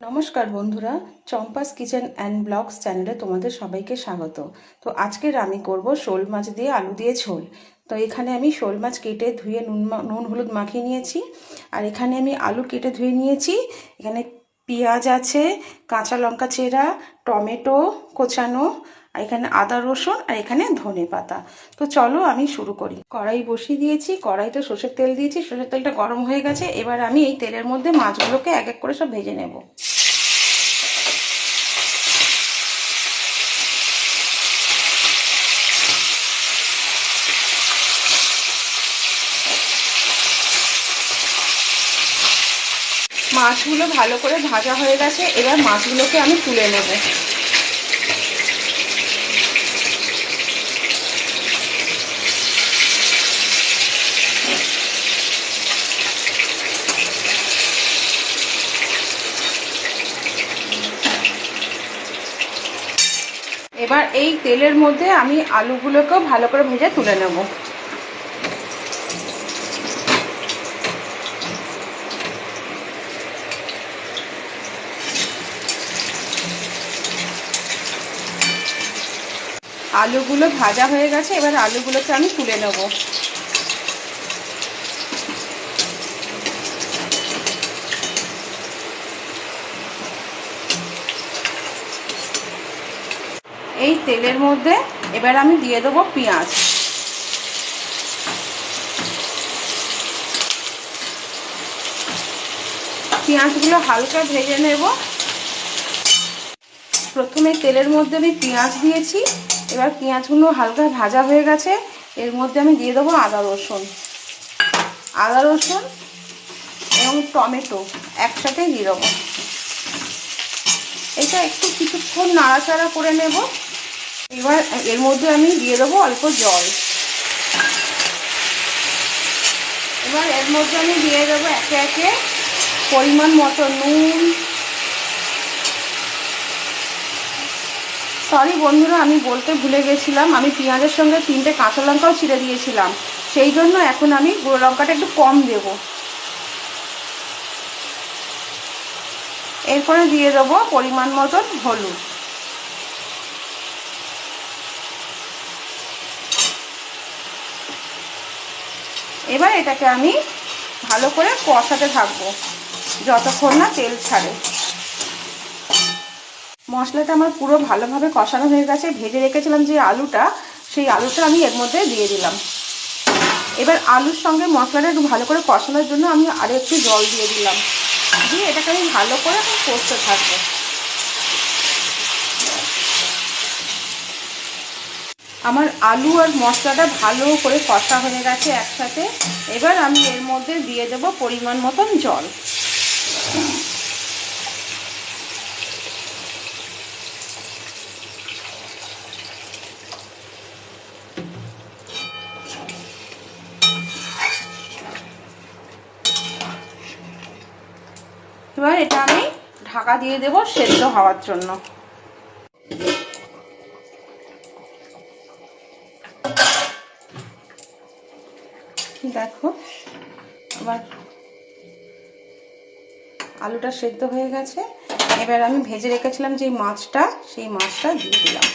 নমস্কার বন্ধুরা, Champa's kitchen and blogs চ্যানেলে তোমাদের সবাইকে স্বাগত। তো আজকের আমি করব শোল মাছ দিয়ে আলু দিয়ে ঝোল। তো এখানে আমি শোল মাছ কেটে ধুয়ে নুন হলুদ মাখিয়ে নিয়েছি। আর এখানে আমি আলু কেটে ধুয়ে নিয়েছি। এখানে পেঁয়াজ আছে, কাঁচা লঙ্কা চেরা, টমেটো কোচানো, আর এখানে আদা রসুন, আর এখানে ধনে পাতা। তো চলো আমি শুরু করি। কড়াই বসিয়ে দিয়েছি, কড়াইতে সর্ষের তেল দিয়েছি, সর্ষের তেলটা গরম হয়ে গেছে। এবার আমি এই তেলের মধ্যে মাছগুলোকে এক এক করে সব ভেজে নেব। মাছগুলো ভালো করে ভাজা হয়ে গেছে, এবার মাছগুলোকে আমি তুলে নেব। এবার এই তেলের মধ্যে আমি আলুগুলোকেও ভালো করে ভেজে তুলে নেব। আলুগুলো ভাজা হয়ে গেছে, এবার আলুগুলোকে আমি তুলে নেব। এই তেলের মধ্যে এবার আমি দিয়ে দেবো পেঁয়াজ। পেঁয়াজগুলো হালকা ভেজে নেব। প্রথমে তেলের মধ্যে আমি পেঁয়াজ দিয়েছি, এবার পেঁয়াজগুলো হালকা ভাজা হয়ে গেছে। এর মধ্যে আমি দিয়ে দেবো আদা রসুন এবং টমেটো একসাথে দিয়ে দেবো। এটা একটু কিছুক্ষণ নাড়াচাড়া করে নেব। এবার এর মধ্যে আমি দিয়ে দেবো অল্প জল। এবার এর মধ্যে আমি দিয়ে দেবো একে একে পরিমাণ মতো নুন। সরি বন্ধুরা, আমি বলতে ভুলে গেছিলাম, আমি পেঁয়াজের সঙ্গে 3টে কাঁচা লঙ্কাও ছিঁড়ে দিয়েছিলাম, সেই জন্য এখন আমি গুঁড়ো লঙ্কাটা একটু কম দেব। এরপরে দিয়ে দেবো পরিমাণ মতন হলুদ। এবার এটাকে আমি ভালো করে কষাতে থাকবো যতক্ষণ না তেল ছাড়ে। মশলাটা আমার পুরো ভালোভাবে কষানো হয়ে গেছে। ভেজে রেখেছিলাম যে আলুটা, সেই আলুটা আমি এর মধ্যে দিয়ে দিলাম। এবার আলুর সঙ্গে মশলাটা একটু ভালো করে কষানোর জন্য আমি আরও একটু জল দিয়ে দিলাম। দিয়ে এটাকে আমি ভালো করে কষতে থাকবো। আমার আলু আর মশলাটা ভালো করে কষা হয়ে গেছে একসাথে। এবার আমি এর মধ্যে দিয়ে দেবো পরিমাণ মতন জল। এবার এটা আমি ঢাকা দিয়ে দেবো সেদ্ধ হওয়ার জন্য। দেখো আবার আলুটা সেদ্ধ হয়ে গেছে। এবার আমি ভেজে রেখেছিলাম যে মাছটা, সেই মাছটা দিয়ে দিলাম।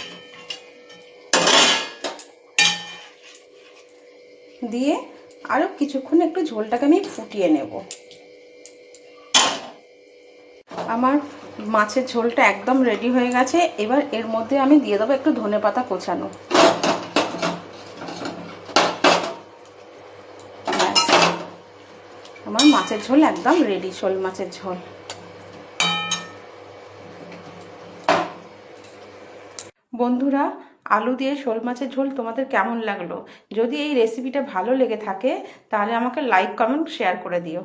দিয়ে আরও কিছুক্ষণ একটু ঝোলটাকে আমি ফুটিয়ে নেব। আমার মাছের ঝোলটা একদম রেডি হয়ে গেছে। এবার এর মধ্যে আমি দিয়ে দেবো একটু ধনেপাতা কোচানো। আমার মাছের ঝোল একদম রেডি, শোল মাছের ঝোল। বন্ধুরা, আলু দিয়ে শোল মাছের ঝোল তোমাদের কেমন লাগলো? যদি এই রেসিপিটা ভালো লেগে থাকে তাহলে আমাকে লাইক কমেন্ট শেয়ার করে দিও।